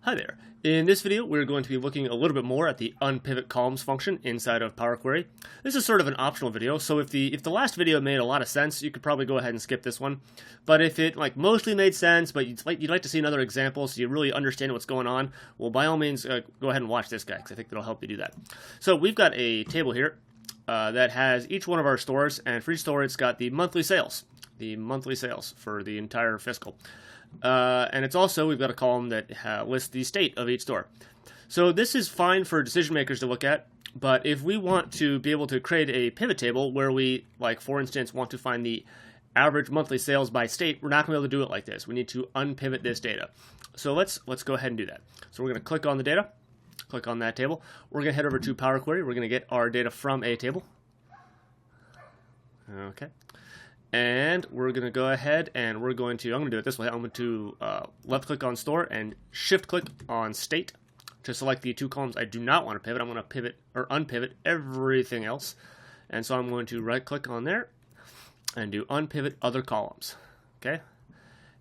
Hi there. In this video, we're going to be looking a little bit more at the Unpivot columns function inside of Power Query. This is sort of an optional video, so if the last video made a lot of sense, you could probably go ahead and skip this one. But if it mostly made sense, but you'd like to see another example so you really understand what's going on, well, by all means, go ahead and watch this guy, because I think that'll help you do that. So we've got a table here that has each one of our stores, and for each store, it's got the monthly sales for the entire fiscal. And it's also, we've got a column that lists the state of each store. So this is fine for decision makers to look at, but if we want to be able to create a pivot table where we, for instance, want to find the average monthly sales by state, we're not going to be able to do it like this. We need to unpivot this data. So let's go ahead and do that. So we're going to click on the data, click on that table. We're going to head over to Power Query. We're going to get our data from a table. Okay. And we're going to go ahead and I'm going to do it this way. I'm going to left click on store and shift click on state to select the two columns I do not want to pivot. I'm going to pivot or unpivot everything else. And so I'm going to right click on there and do unpivot other columns. Okay.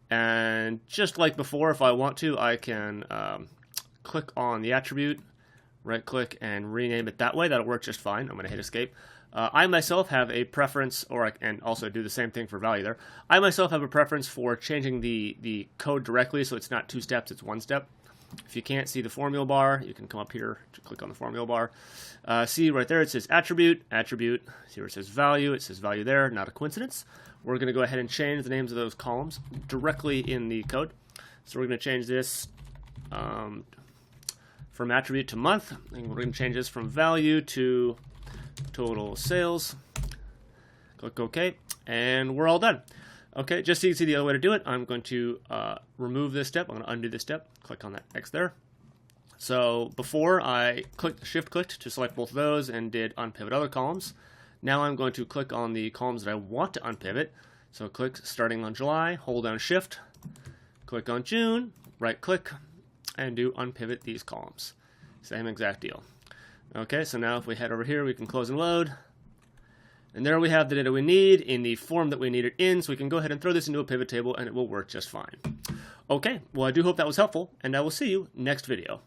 And just like before, if I want to, I can click on the attribute, right click and rename it that way. That'll work just fine. I'm going to hit escape. I myself have a preference, and also do the same thing for value there. I myself have a preference for changing the code directly, so it's not two steps, it's one step. If you can't see the formula bar, you can come up here to click on the formula bar. See right there, it says attribute. See where it says value there, not a coincidence. We're going to go ahead and change the names of those columns directly in the code. So we're going to change this from attribute to month, and we're going to change this from value to total sales. Click OK, and we're all done. Okay, just so you can see the other way to do it, I'm going to remove this step. I'm going to undo this step. Click on that X there. So before I shift clicked to select both of those and did unpivot other columns. Now I'm going to click on the columns that I want to unpivot. So click starting on July, hold down shift, click on June, right click, and do unpivot these columns. Same exact deal. Okay, so now if we head over here, we can close and load. And there we have the data we need in the form that we need it in, so we can go ahead and throw this into a pivot table and it will work just fine. Okay, well I do hope that was helpful, and I will see you next video.